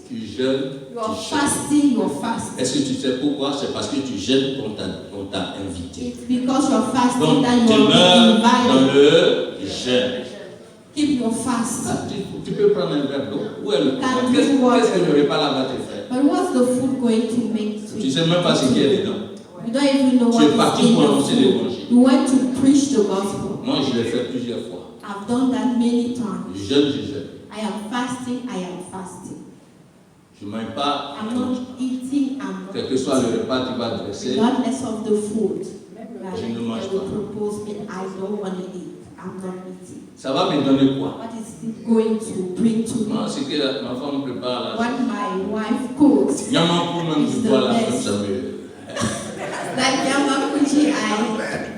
Tu jeûnes. You are fasting, you are fasting. Est-ce que tu sais pourquoi? C'est parce que tu jeûnes qu'on t'a invité. It's because you are fasting Donc, that you demeure are dans invited. le jeûne. Keep your fast. Ah, tu peux prendre un verre d'eau. Où est le Can Qu'est-ce you water? que le repas là va te faire? But what's the food going to make to Tu you? sais même pas ce qu'il y a dedans. You don't even know Tu es what parti is in pour the annoncer food. l'évangile. You went to preach the gospel. Moi, je l'ai fait plusieurs fois. I've done that many times. Je jeûne. I am fasting, I am fasting. Je ne mange pas. I'm not eating, I'm Quel not que soit le repas que tu vas dresser, regardless of the food. Je ne mange They will pas. propose me, I don't want to eat. I'm not eating. ça va me donner quoi? What is it going to bring to me? Moi, c'est que ma femme prépare là. What my wife cooks. Yamakou même It's du the bois là, best. comme ça me. Like Yamakuchi, I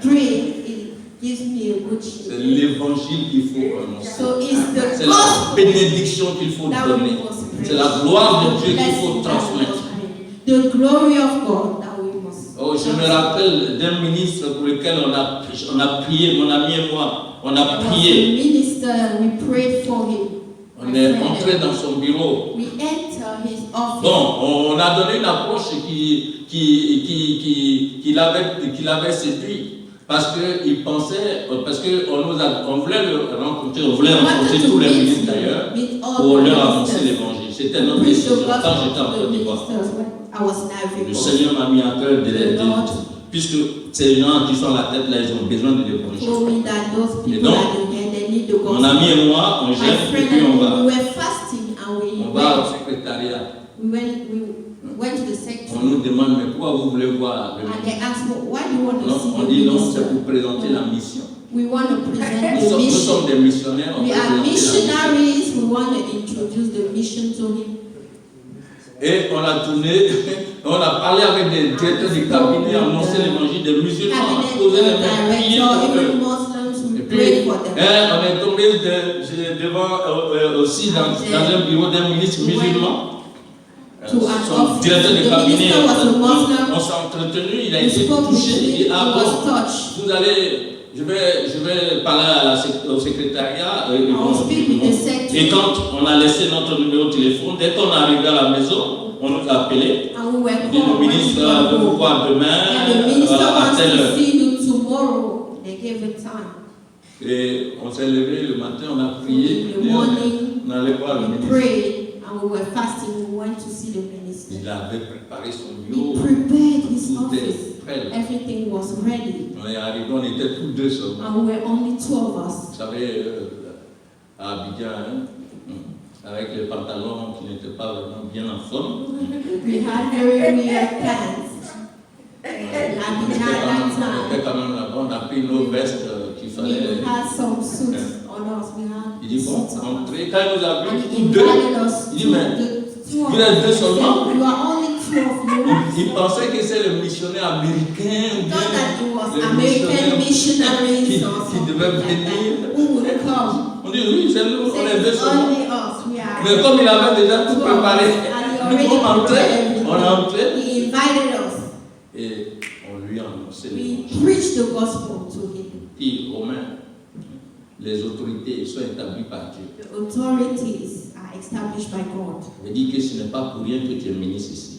drink, it gives me a good C'est shit. l'évangile qu'il faut annoncer. So it's the C'est la gospel bénédiction qu'il faut that donner. we must preach. C'est la gloire de The Dieu qu'il faut blessing that we transmettre. must bring. The glory of God that we must. Oh, je me rappelle d'un ministre pour lequel on a prié, mon ami et moi, on a As a prié. minister, we prayed for him. On est entré dans son bureau. We enter his office. Bon, on a donné une approche qui l'avait séduit. Parce qu'il pensait, parce qu'on voulait le rencontrer, on voulait rencontrer tous les ministres d'ailleurs pour leur annoncer l'évangile. C'était notre décision quand j'étais en Côte d'Ivoire. Le Seigneur m'a mis à cœur puisque ces gens qui sont à la tête là, ils ont besoin de l'évangile. Et donc, mon ami et moi, on gêne et puis on va au secrétariat. On nous demande, mais pourquoi vous voulez voir le ministre? On dit non, c'est pour présenter la mission. We want to present the Nous mission. sommes des missionnaires, on We veut are présenter la mission. missionaries. We want to introduce the mission to him. Et on a tourné, on a parlé avec des directeurs du cabinet, annoncé l'évangile des musulmans, posé les mains, prié pour eux. Et puis, on est tombé devant aussi dans un bureau d'un ministre musulman. Son directeur de cabinet, on s'est entretenu, il a été touché, il dit, ah bon, vous allez, je vais parler au secrétariat, et quand on a laissé notre numéro de téléphone, dès qu'on est arrivé à la maison, on nous a appelé, il dit, le ministre veut vous voir demain, à telle heure. Et on s'est levé le matin, on a prié, on allait voir le ministre. And we were fasting, we went to see the minister. Il avait préparé son He bureau. prepared his Tout office. était prêt. Everything was ready. On est arrivé, on était tous deux seulement. And we were only two of us. Vous savez, à Abidjan, avec les pantalons qui n'étaient pas vraiment bien en forme. We had very weird pants. On était quand même là-bas, on a pris nos vestes qu'il fallait. We had some suits on us. Il dit, bon, entrez. Quand il nous a And vus he tous deux, invited us il dit, to mais the two of vous êtes deux us. seulement? You are only two of you. Il pensait que c'est le missionnaire américain ou Thought that it bien was le American missionaries qui or something devait like venir. that. Who would come? On dit, oui, c'est nous, on est deux It's seulement. only us. We are Mais comme il avait déjà tout two of us. préparé, And he nous already on entrait, prepared on est entré He invited us. et on lui a annoncé We l'évangile. preached the gospel to him. Puis, Romain, les autorités sont établies par Dieu. The authorities are established by God. Je dis que ce n'est pas pour rien que tu es ministre ici.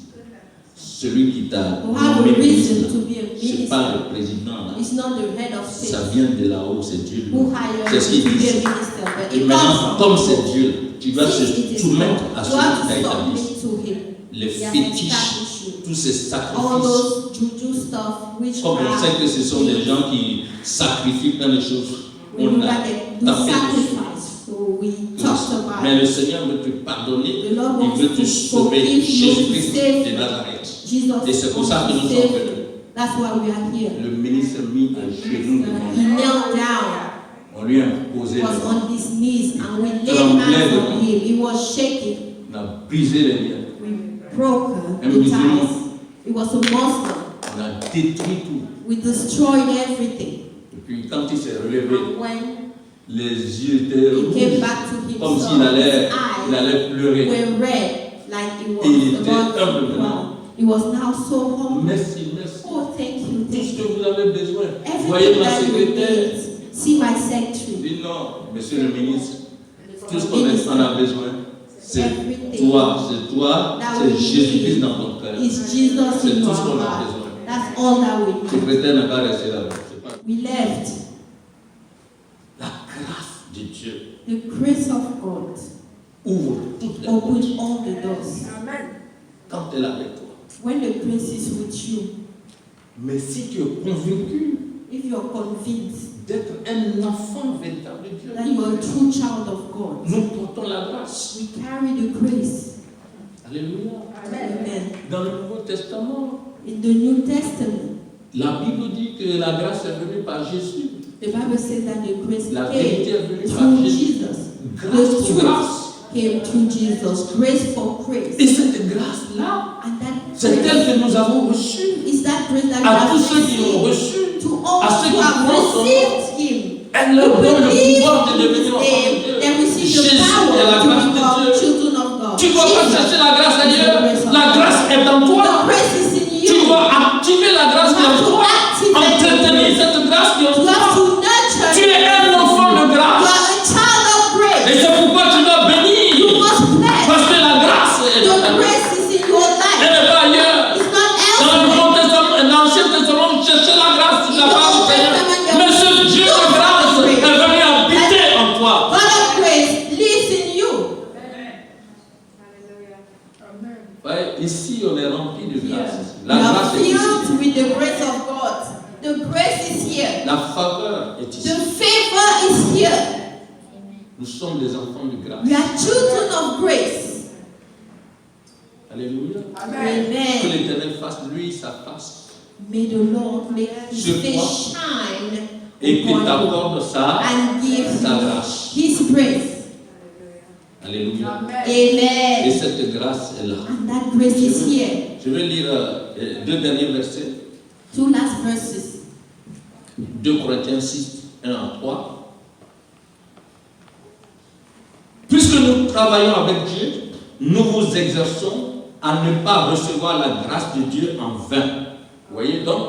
Celui qui t'a You have a nommé reason ministre, to be a ce n'est minister. pas le président là. It's not the head of Ça state vient de là-haut, c'est Dieu. who hired C'est ce you qu'il to be a dit. minister, but Et it maintenant, comes comme from c'est God. Dieu, tu dois Since se it is soumettre God, à you celui have qui t'a to établi. submit to him. Les He has fétiches, established you. tous ces All sacrifices. those juju stuff, Comme on sait que ce sont des witchcraft, gens qui sacrifient plein de choses. we On know a that they do tapé dessus. sacrifice. So we talked about Mais it. le Seigneur veut te pardonner, The Lord il wants veut te to sauver, forgive you, Jésus-Christ to save de you. Nazareth. Jesus Et c'est pour ça que nous wants to sommes save venus. you. That's why we are here. Le ministre mis à genoux devant He nous. knelt down, On lui a posé was les mains. on his knees, and we laid Tremblait hands devant. on him. He was shaking. On a brisé les liens. We broke Un the musulman. ties. It was a Muslim. On a détruit tout. We destroyed everything. Et puis quand il s'est relevé, And when les yeux étaient he came rouges, back to comme himself, s'il his allait eyes pleurer. were red, like he Il was était about humble to maintenant. drown. He was now so humble. Merci, merci. Oh, thank you, Tout ce thank que you. vous avez besoin. Voyez Everything ma that you secrétaire. need. See my secretary. Dis non, monsieur le ministre. Tout ce qu'on a besoin, c'est toi, c'est Jésus-Christ dans ton cœur. It's Jesus C'est in tout your ce qu'on a heart. besoin. That's all that we Le need. secrétaire n'a pas resté là-bas. C'est pas- We left. La grâce de Dieu The grace of God ouvre toutes les portes opens all the doors. quand elle est avec toi. When the grace is with you, Mais si tu es convaincu if you're convinced d'être un enfant véritable de Dieu, that you are a true child of God, nous portons la grâce. we carry the grace. Alléluia. Amen. Dans le Nouveau Testament, In the New Testament, la Bible dit que la grâce est venue par Jésus. the Bible says that the grace La vérité came est venue par through Jésus. Jesus. Grâce The pour truth grâce. came through Jesus. Grace for grace. Et cette grâce-là, And that c'est elle grace que nous avons reçue. is that grace that we À have tous ceux qui l'ont received. reçue, To all à ceux who qui have croient son nom, received Him. elle leur Who donne le believe pouvoir de in devenir His enfants de name, Dieu. they receive the Jésus power est la to grâce de become Dieu. children of God. Tu ne dois pas Jesus, chercher la grâce ailleurs. La grâce est en the toi. grace is in Tu you. dois activer la grâce qui est en toi. Entretenir cette grâce qui est en You have toi. to nurture Tu es un enfant de You grâce. are a child of Et grace. c'est pourquoi tu dois You bénir. must bless. Parce que la grâce est The en toi. grace is in your Elle life. n'est pas ailleurs. It's not Dans le elsewhere. Nouveau Testament, dans l'Ancien Testament, vous cherchez la grâce de la part du Seigneur. Mais ce Dieu de grâce est venu habiter en toi. God of grace lives in you. Ouais, ici, on est rempli de grâce. You La are grâce est ici. filled with the grace of God. The grace is here. La faveur est The ici. favor is here. Nous sommes des enfants de grâce. We are children of grace. Alléluia. Que Amen. l'Éternel fasse lui sa face May the Lord make His Sur toi. face shine et qu'il upon you t'accorde sa and give sa you grâce. His grace. Alléluia. Amen. Et cette grâce est là. And that grace is here. Je vais lire deux derniers versets. 2 last verses. 2 Corinthiens 6, 1 à 3. Puisque nous travaillons avec Dieu, nous vous exerçons à ne pas recevoir la grâce de Dieu en vain. Vous voyez donc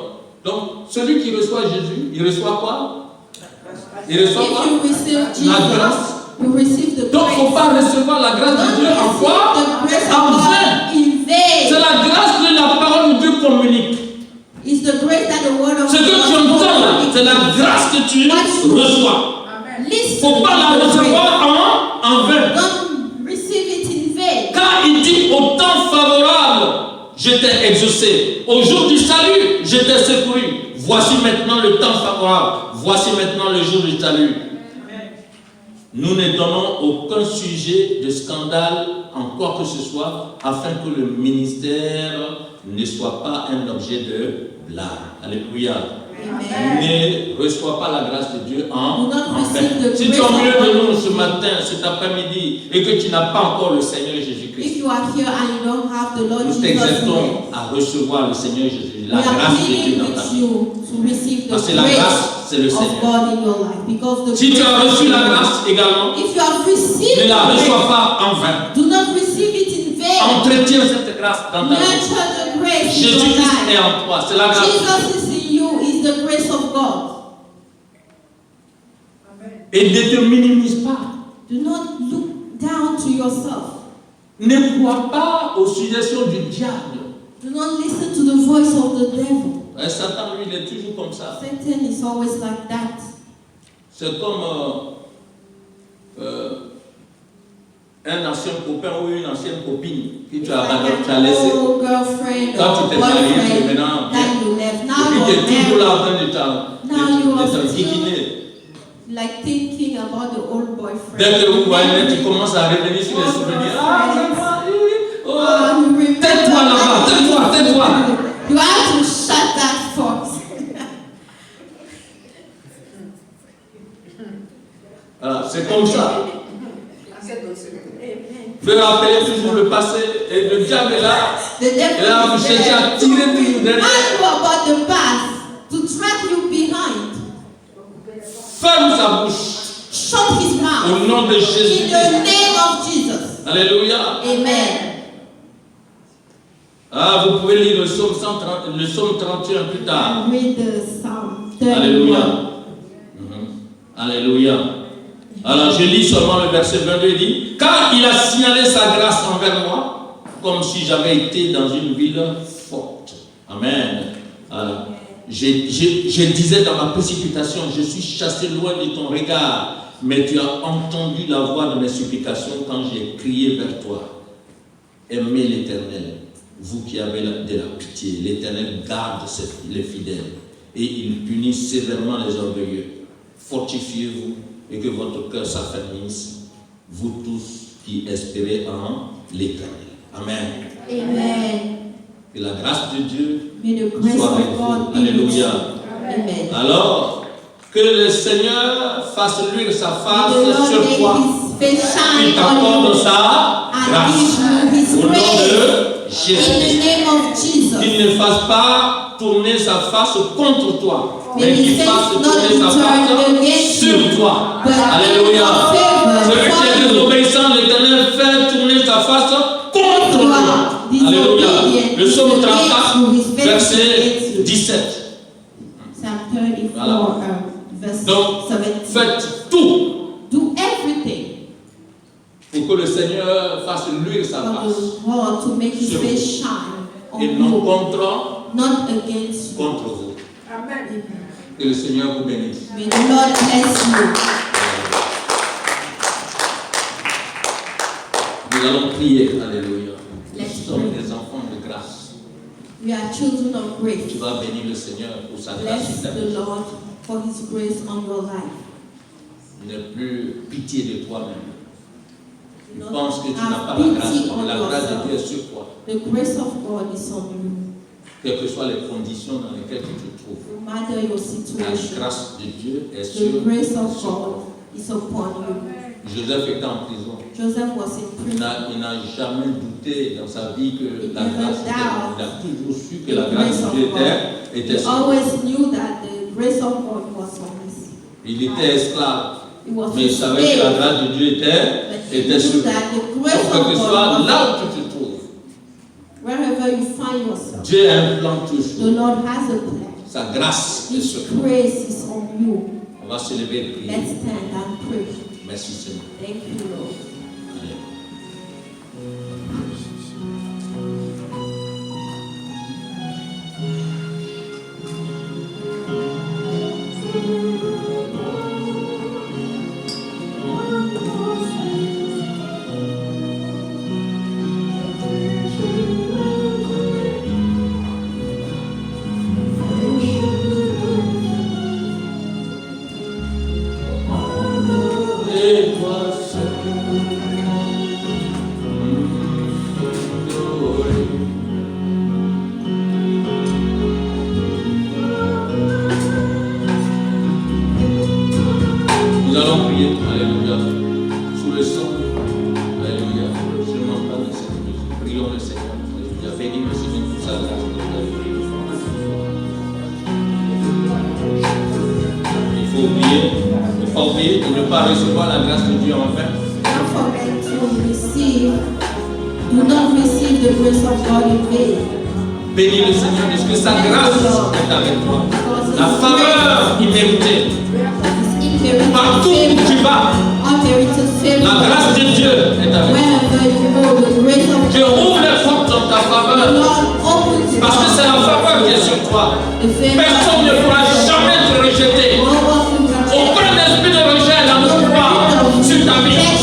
celui qui reçoit Jésus, il reçoit quoi? Il reçoit quoi? If you receive Jesus, La grâce. you receive the Donc il ne faut grace. pas recevoir la grâce de Dieu en Don't quoi? receive the grace En of vain. God in C'est vain. la grâce que la parole de Dieu communique. It's the grace that the word of Ce que tu entends là, c'est la grâce que tu reçois. Il ne Listen faut pas la to the grace. recevoir en vain. Don't receive it in vain. Car il dit au temps favorable, je t'ai exaucé. Au jour du salut, je t'ai secouru. Voici maintenant le temps favorable. Voici maintenant le jour du salut. Nous ne donnons aucun sujet de scandale en quoi que ce soit, afin que le ministère ne soit pas un objet de blâme. Alléluia. Amen. Ne reçois pas la grâce de Dieu en Do not vain. receive the Si tu es grace au milieu of de God. nous ce matin, cet après-midi, et que tu n'as pas encore le Seigneur Jésus-Christ, If you are here and you don't have the Lord nous Jesus t'exhortons Christ, à recevoir le Seigneur Jésus, we la are grâce de Dieu pleading dans ta with vie. you to receive the Parce que la grace grâce, c'est le of Seigneur. God in your life. Because the Si tu as grace reçu of la God- grâce également, If you have received ne la the reçois grace, pas en vain. do not receive it in vain. Entretiens cette grâce dans ta vie. Nurture the grace in your Jésus-Christ est life. en toi, c'est la grâce. Jesus is in you, is the grace of God. Et ne te minimise pas. Do not look down to yourself. Ne crois pas aux suggestions du diable. Do not listen to the voice of the devil. Satan, lui, il est toujours comme ça. Satan is always like that. C'est comme un ancien copain ou une ancienne copine que tu as abandonné, tu as laissé. Old girlfriend Quand tu or t'es marié, tu es boyfriend maintenant bien. that you left. Et Now puis tu es you're toujours là en married. train Now you are de still t'enquiquiner. like thinking about the old boyfriend. Dès que vous voyez, tu commences à revenir sur les souvenirs. Ah, c'est moi, oh, Oh, you remember tais-toi là-bas, tais-toi, tais-toi. You have to shut that fox. Voilà, c'est comme ça. Je vais rappeler toujours le passé et le diable est là. The devil Et là, vous is cherchez à there to tirer toujours derrière. argue about the past, to trap you behind. Ferme sa bouche Shut his mouth. au nom de In Jésus. the name of Jesus. Alléluia. Amen. Ah, vous pouvez lire le psaume 31 plus tard. And read the Psalm 31. Alléluia. Alléluia. Alors je lis seulement le verset 22, il dit, car il a signalé sa grâce envers moi, comme si j'avais été dans une ville forte. Amen. Alors, je disais dans ma précipitation, je suis chassé loin de ton regard, mais tu as entendu la voix de mes supplications quand j'ai crié vers toi. Aimez l'Éternel, vous qui avez de la pitié. L'Éternel garde les fidèles et il punit sévèrement les orgueilleux. Fortifiez-vous et que votre cœur s'affermisse, vous tous qui espérez en l'Éternel. Amen. Amen. Que la grâce de Dieu May the grace soit avec of vous. God be with Alléluia. you. Amen. Alors, que le Seigneur fasse luire sa face May the Lord sur make toi. his face Il shine t'accorde on you sa and grâce. give you his Au nom grace. de In Jésus. the name of Jesus. Qu'il ne fasse pas tourner sa face contre toi, mais May qu'il his fasse face tourner not sa be turned face against sur you, toi. but Alléluia. in favor Celui qui for est you. désobéissant, l'Éternel fait tourner sa face contre You lui. are Alléluia. disobedient. Le psaume Against 34, you, his face verset against you. 17. Psalm 34, Voilà. verse Donc, 17. faites tout Do everything pour que le Seigneur fasse luire sa for face. the Lord to make his Sur face vous. shine on Et non you, contre not against you. vous. Amen. Que le Seigneur vous bénisse. May the Lord bless you. Nous allons prier. Alléluia. Nous Let's sommes pray. des enfants de grâce. We are children of Tu grace. vas bénir le Seigneur pour sa grâce. Bless the Lord for his grace on your life. N'aie plus pitié de toi-même. Tu Do penses que tu not n'as pas have la grâce. pity on La grâce de Dieu est yourself. sur toi. The grace of God is on you. Quelles que soient les conditions dans lesquelles tu te trouves. No matter your La situation, grâce de Dieu est the sur grace of sur toi. God is upon you. Joseph était en prison. Joseph was in Il prison. n'a jamais douté dans sa vie que la never grâce était. doubt Il a toujours su que the la grâce grace of de Dieu God. était He sur lui. always knew that the grace of God was on his. Il était esclave. He was Mais il savait que la slave, grâce de Dieu but he était sur knew lui. that the Donc, grace quel of que God soit was là où on tu him. te trouves, Wherever you find yourself, Dieu a un plan the toujours. Lord has a plan. Sa grâce est His sur toi. grace is on you. On va se lever et prier. Let's stand and pray. Merci Seigneur. Thank you, Lord. Allez. Et toi seul. Nous allons prier, alléluia, sous le son, alléluia, je m'entends de cette musique, prions le Seigneur, alléluia, bénis le Seigneur pour sa grâce, il faut pas oublier de ne pas recevoir la grâce de Dieu en vain. Don't forget to receive. Do not receive the grace of God in vain. Bénis le Seigneur parce que sa grâce est avec toi, la faveur imméritée, partout où tu vas, la grâce de Dieu est avec toi. Dieu ouvre les portes dans ta faveur, parce que c'est la faveur qui est sur toi. Personne ne pourra jamais te rejeter. Aucun esprit de rejet n'a le pouvoir sur ta vie.